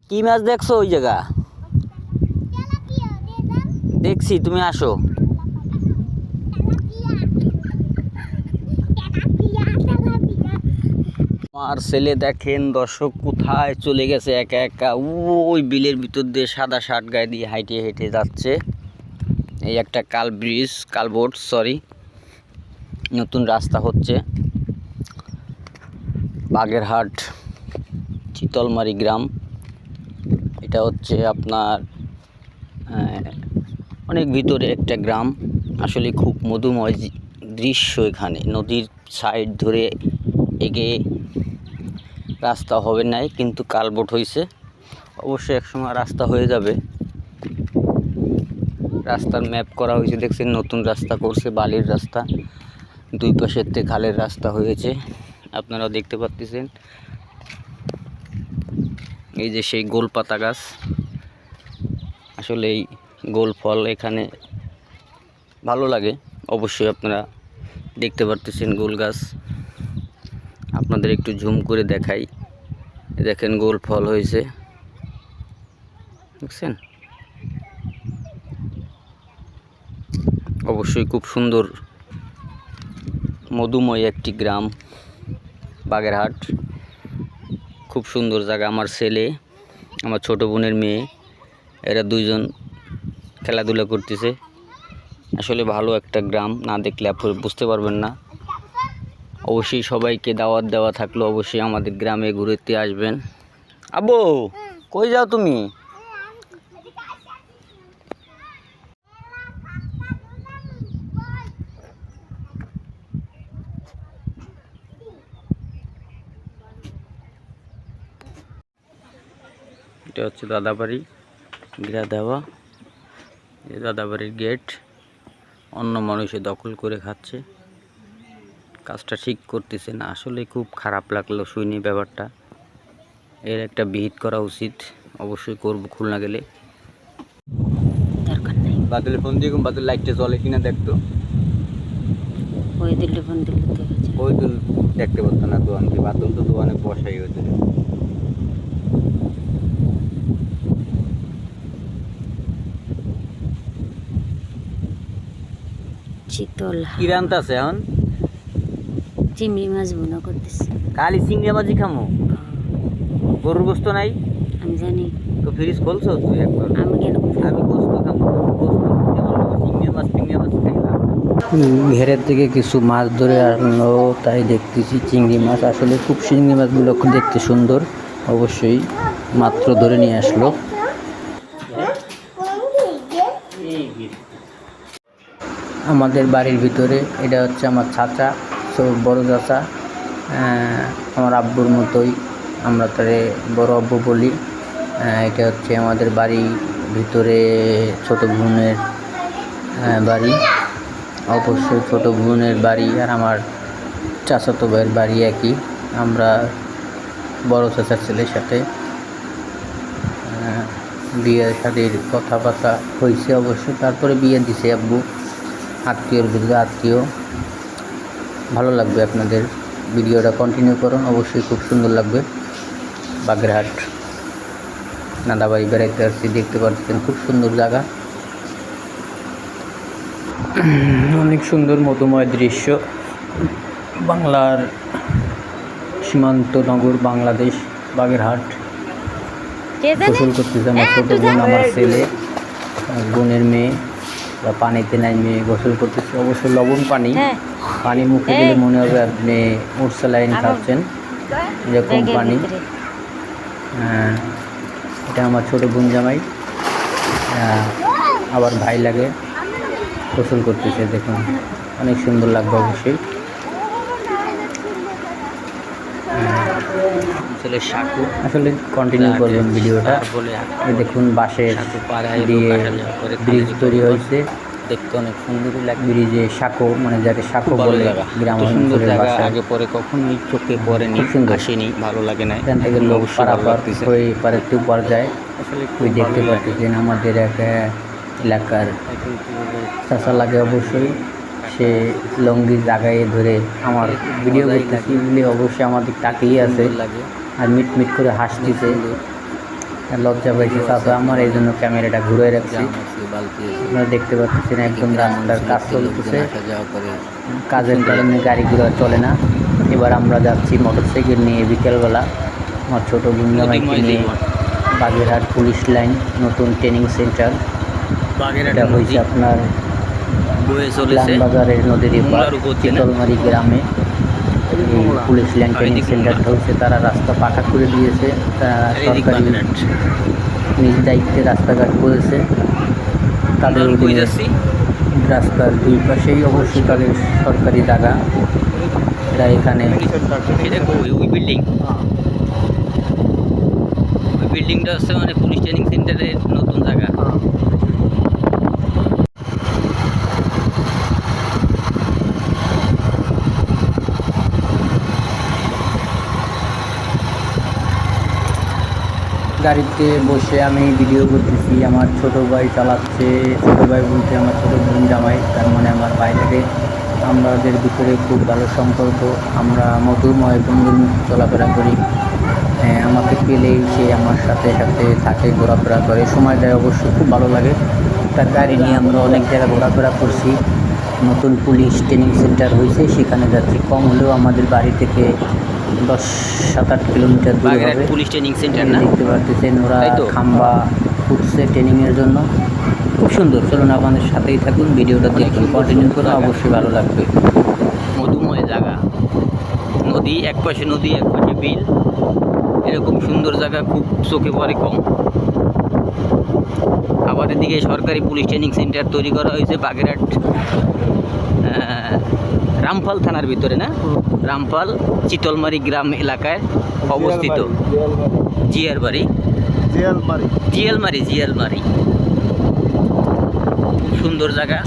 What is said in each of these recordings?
কি মাছ দেখছো ওই জায়গা? দেখছি, তুমি আসো। আমার ছেলে দেখেন দর্শক কোথায় চলে গেছে একা একা। ওই বিলের ভিতর দিয়ে সাদা শার্ট গায়ে দিয়ে হাইটে হেঁটে যাচ্ছে। এই একটা কালবোর্ড সরি, নতুন রাস্তা হচ্ছে বাগেরহাট চিতলমারি গ্রাম। এটা হচ্ছে আপনার অনেক ভিতরে একটা গ্রাম। আসলে খুব মধুময় দৃশ্য। এখানে নদীর সাইড ধরে এগিয়ে রাস্তা হবে নাই, কিন্তু কালবোর্ড হয়েছে। অবশ্যই একসময় রাস্তা হয়ে যাবে। রাস্তার ম্যাপ করা হয়েছে, দেখছেন নতুন রাস্তা করছে, বালির রাস্তা। দুই পাশের থেকে খালের রাস্তা হয়েছে, আপনারাও দেখতে পাচ্ছেন। এই যে সেই গোল পাতা গাছ, আসলে এই গোল ফল এখানে ভালো লাগে। অবশ্যই আপনারা দেখতে পারতেছেন গোল গাছ। আপনাদের একটু জুম করে দেখাই, দেখেন গোল ফল হয়েছে, দেখছেন। অবশ্যই খুব সুন্দর মধুময় একটি গ্রাম বাগেরহাট। খুব সুন্দর জায়গা। আমার ছেলে, আমার ছোট বোনের মেয়ে, এরা দুইজন খেলাধুলা করতেছে। আসলে ভালো একটা গ্রাম, না দেখলে আপনি বুঝতে পারবেন না। অবশ্যই সবাইকে দাওয়াত দেওয়া থাকলো, অবশ্যই আমাদের গ্রামে ঘুরতে আসবেন। আব্বু কই যাও তুমি? এটা হচ্ছে দাদাবাড়ি, ঘেরা দেওয়া। এই দাদাবাড়ির গেট অন্য মানুষে দখল করে খাচ্ছে, কাজটা ঠিক করতেছে না। আসলে খুব খারাপ লাগলো শুনি ব্যাপারটা। এর একটা বিহিত করা উচিত, অবশ্যই করব খুলনা গেলে। দরকার নেই। বাদলে ফোন দিয়ে বাদল লাইটটা জ্বলে কিনা দেখতো। ওই দিলে ফোন দিলে ওই তো দেখতে পারতো না দোয়ানকে। বাদল তো দোয়ানে বসাই হয়েছে। শীতল কি রান্তা আছে এখন? চিংড়ি মাছ ভুনা করতেছি। কালি চিংড়ি মাছই খামো? গরুর গোস্ত নাই? আমি জানি। তো ফ্রিজ খোলছো তুই একবার? আমি কেন? আমি গোস্ত খামো, চিংড়ি মাছ খাইলাম। ঘেরের থেকে কিছু মাছ ধরে আনলো, তাই দেখতেছি চিংড়ি মাছ। আসলে খুব চিংড়ি মাছগুলো দেখতে সুন্দর। অবশ্যই মাত্র ধরে নিয়ে আসলো। আমাদের বাড়ির ভিতরে এটা হচ্ছে আমার চাচা, বড় চাচা। আমার আব্বুর মতোই, আমরা তারে বড় আব্বু বলি। এটা হচ্ছে আমাদের বাড়ির ভিতরে ছোট বোনের বাড়ি। অবশ্যই ছোট বোনের বাড়ি আর আমার চাচাতো ভাইয়ের বাড়ি একই। আমরা বড় চাচার ছেলের সাথে বিয়ের শাদীর কথাবার্তা হয়েছে অবশ্যই, তারপরে বিয়ে দিছে আব্বু। আত্মীয়র ভিতরে আত্মীয়। ভালো লাগবে আপনাদের ভিডিওটা কন্টিনিউ করুন, অবশ্যই খুব সুন্দর লাগবে। বাগেরহাট নাদাবাড়ি বেড়াইতে আসছি, দেখতে পাচ্ছেন খুব সুন্দর জায়গা, অনেক সুন্দর মধুময় দৃশ্য। বাংলার সীমান্ত নগর বাংলাদেশ বাগেরহাট। গোসল করতেছে আমার ছোটো বোন, আমার ছেলে, বোনের মেয়ে। পানিতে নাই মেয়ে গোসল করতেছে, অবশ্যই লবণ পানি। পানি মুখে দিলে মনে হবে আপনি উঠসালাইন খাচ্ছেন, এরকম পানি। এটা আমার ছোটো বোন জামাই, আবার ভাই লাগে, গোসল করতেছে। দেখুন অনেক সুন্দর লাগবে অবশ্যই। আসলে কন্টিনিউ করবেন ভিডিওটা। দেখুন বাঁশের দিয়ে ব্রিজ তৈরি হয়েছে, দেখতে অনেক সুন্দর লাগে। ব্রিজে সাঁকো, মানে যাকে সাঁকো বলে গ্রাম অঞ্চলের ভাষায়। আগে পরে কখনোই চোখে পড়েনি, আসেনি, ভালো লাগে না। এখান থেকে লোক পারাপার হয়ে পারে পার যায়। আসলে ওই দেখতে পাচ্ছেন আমাদের এক এলাকার চাষা লাগে অবশ্যই। সে লঙ্গি জাগায় ধরে আমার ভিডিও করতেছি বলে অবশ্যই আমাদের তাকিয়ে আছে আর মিট মিট করে হাসতেছে। লজ্জা পাইছে চাচা আমার, এই জন্য ক্যামেরাটা ঘুরে রাখছি। আপনারা দেখতে পাচ্ছেন একদম রাস্তার কাজ চলতেছে, কাজের কারণে গাড়ি ঘোড়া চলে না। এবার আমরা যাচ্ছি মোটরসাইকেল নিয়ে বিকেলবেলা আমার ছোটো গুঞ্জামাইকে নিয়ে বাগেরহাট পুলিশ লাইন নতুন ট্রেনিং সেন্টার। এটা হয়েছে আপনার বাজারের নদীর এপার চিতলমারি গ্রামে। এই পুলিশ লাইন ট্রেনিং সেন্টারটা হচ্ছে তারা রাস্তা পাকা করে দিয়েছে, সরকারি নিজ দায়িত্বে রাস্তাঘাট করেছে তাদের অধীনে। রাস্তার দুই পাশেই অবশ্যই তাদের সরকারি জায়গা। এরা এখানে ওই বিল্ডিংটা হচ্ছে মানে পুলিশ ট্রেনিং সেন্টারের নতুন জায়গা। গাড়িতে বসে আমি ভিডিও করতেছি, আমার ছোটো ভাই চালাচ্ছে। ছোটো ভাই বলতে আমার ছোটো বোন জামাই, তার মানে আমার বাইরে আমাদের ভিতরে খুব ভালো সম্পর্ক। আমরা মধুময় বন্ধুর চলাফেরা করি। আমাকে পেলেই সে আমার সাথে সাথে থাকে, ঘোরাফেরা করে, সময় দেয়, অবশ্যই খুব ভালো লাগে। তার গাড়ি নিয়ে আমরা অনেক জায়গায় ঘোরাফেরা করছি। নতুন পুলিশ ট্রেনিং সেন্টার হয়েছে, সেখানে যাচ্ছি। কম হলেও আমাদের বাড়ি থেকে 10-7-8 কিলোমিটার দূরে হবে পুলিশ ট্রেনিং সেন্টার। দেখতে পাচ্ছেন ওরা খাম্বা উঠছে ট্রেনিংয়ের জন্য, খুব সুন্দর। চলুন আপনাদের সাথেই থাকুন, ভিডিওটা দেখুন, কন্টিনিউ করে অবশ্যই ভালো লাগবে। মধুময় জায়গা, নদী এক পাশে, নদী এক পাশে বিল, এরকম সুন্দর জায়গা খুব চোখে পড়ে কম। আবার এদিকে সরকারি পুলিশ ট্রেনিং সেন্টার তৈরি করা হয়েছে বাগেরহাট রামপাল থানার ভিতরে, না রামপাল চিতলমারি গ্রাম এলাকায় অবস্থিত। জিয়ালমারি খুব সুন্দর জায়গা।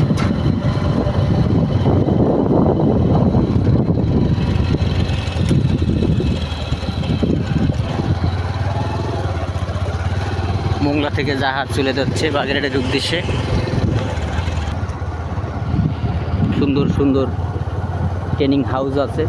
মোংলা থেকে জাহাজ চলে যাচ্ছে বাগেরহাটের উদ্দেশ্যে। সুন্দর সুন্দর ট্রেনিং হাউস আছে।